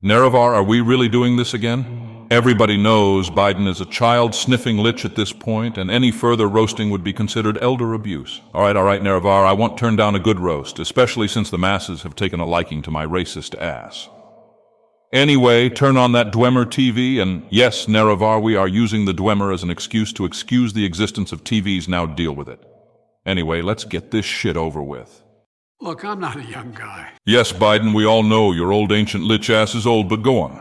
Nerevar, are we really doing this again? Everybody knows Biden is a child-sniffing lich at this point, and any further roasting would be considered elder abuse. All right, Nerevar, I won't turn down a good roast, especially since the masses have taken a liking to my racist ass. Anyway, turn on that Dwemer TV, and yes, Nerevar, we are using the Dwemer as an excuse to excuse the existence of TVs. Now deal with it. Anyway, let's get this shit over with. Look, I'm not a young guy. Yes, Biden, we all know your old ancient lich ass is old, but go on.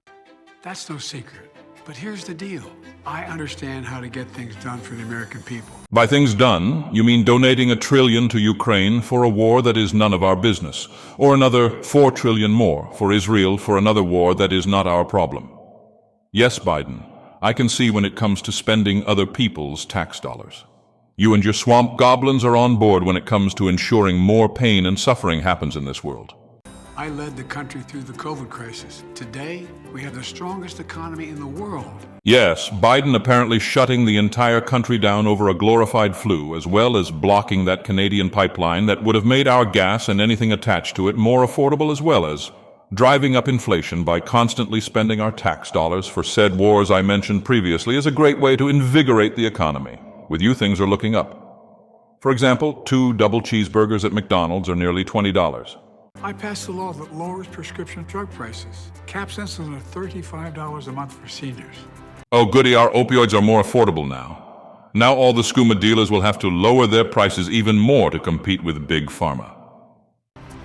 That's no secret. But here's the deal. I understand how to get things done for the American people. By things done, you mean donating $1 trillion to Ukraine for a war that is none of our business, or another $4 trillion more for Israel for another war that is not our problem. Yes, Biden, I can see when it comes to spending other people's tax dollars. You and your swamp goblins are on board when it comes to ensuring more pain and suffering happens in this world. I led the country through the COVID crisis. Today, we have the strongest economy in the world. Yes, Biden apparently shutting the entire country down over a glorified flu, as well as blocking that Canadian pipeline that would have made our gas and anything attached to it more affordable, as well as driving up inflation by constantly spending our tax dollars for said wars I mentioned previously is a great way to invigorate the economy. With you, things are looking up. For example, 2 double cheeseburgers at McDonald's are nearly $20. I passed a law that lowers prescription drug prices. Caps insulin at $35 a month for seniors. Oh goody, our opioids are more affordable now. Now all the skooma dealers will have to lower their prices even more to compete with Big Pharma.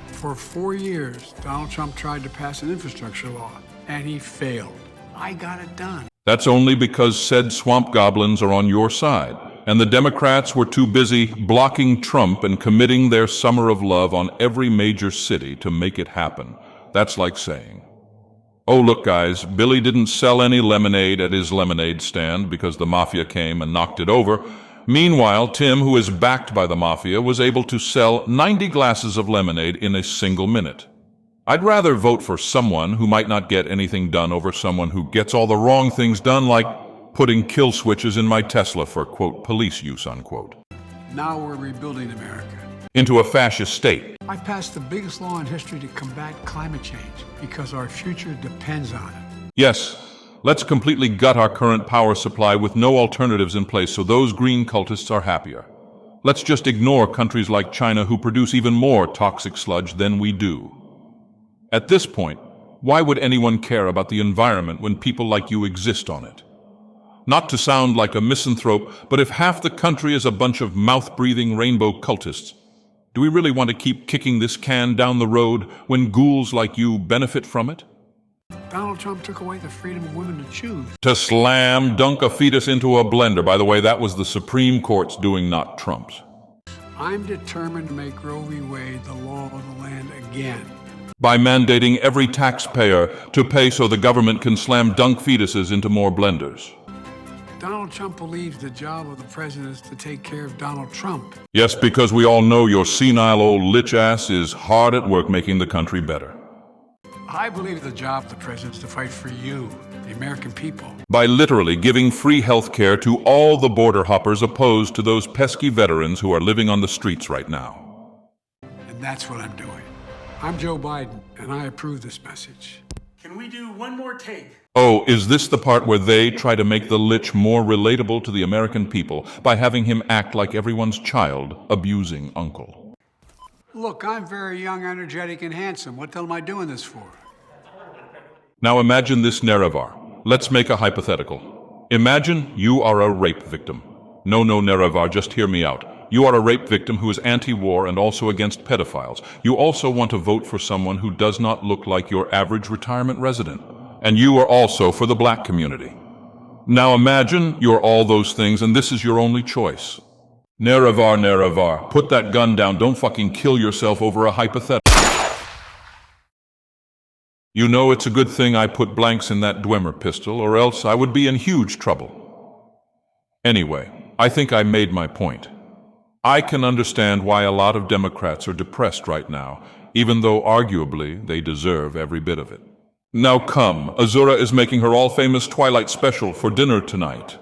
For 4 years, Donald Trump tried to pass an infrastructure law, and he failed. I got it done. That's only because said swamp goblins are on your side, and the Democrats were too busy blocking Trump and committing their summer of love on every major city to make it happen. That's like saying, oh, look, guys, Billy didn't sell any lemonade at his lemonade stand because the mafia came and knocked it over. Meanwhile, Tim, who is backed by the mafia, was able to sell 90 glasses of lemonade in a single minute. I'd rather vote for someone who might not get anything done over someone who gets all the wrong things done, like putting kill switches in my Tesla for, quote, police use, unquote. Now we're rebuilding America. Into a fascist state. I passed the biggest law in history to combat climate change because our future depends on it. Yes, let's completely gut our current power supply with no alternatives in place so those green cultists are happier. Let's just ignore countries like China who produce even more toxic sludge than we do. At this point, why would anyone care about the environment when people like you exist on it? Not to sound like a misanthrope, but if half the country is a bunch of mouth-breathing rainbow cultists, do we really want to keep kicking this can down the road when ghouls like you benefit from it? Donald Trump took away the freedom of women to choose. To slam dunk a fetus into a blender. By the way, that was the Supreme Court's doing, not Trump's. I'm determined to make Roe v. Wade the law of the land again. By mandating every taxpayer to pay so the government can slam dunk fetuses into more blenders. Donald Trump believes the job of the president is to take care of Donald Trump. Yes, because we all know your senile old lich ass is hard at work making the country better. I believe the job of the president is to fight for you, the American people. By literally giving free health care to all the border hoppers opposed to those pesky veterans who are living on the streets right now. And that's what I'm doing. I'm Joe Biden, and I approve this message. Can we do one more take? Oh, is this the part where they try to make the lich more relatable to the American people by having him act like everyone's child, abusing uncle? Look, I'm very young, energetic, and handsome. What the hell am I doing this for? Now imagine this, Nerevar. Let's make a hypothetical. Imagine you are a rape victim. No, Nerevar, just hear me out. You are a rape victim who is anti-war and also against pedophiles. You also want to vote for someone who does not look like your average retirement resident. And you are also for the black community. Now imagine you're all those things and this is your only choice. Nerevar, put that gun down. Don't fucking kill yourself over a hypothetical. You know it's a good thing I put blanks in that Dwemer pistol, or else I would be in huge trouble. Anyway, I think I made my point. I can understand why a lot of Democrats are depressed right now, even though arguably they deserve every bit of it. Now come, Azura is making her all-famous Twilight special for dinner tonight.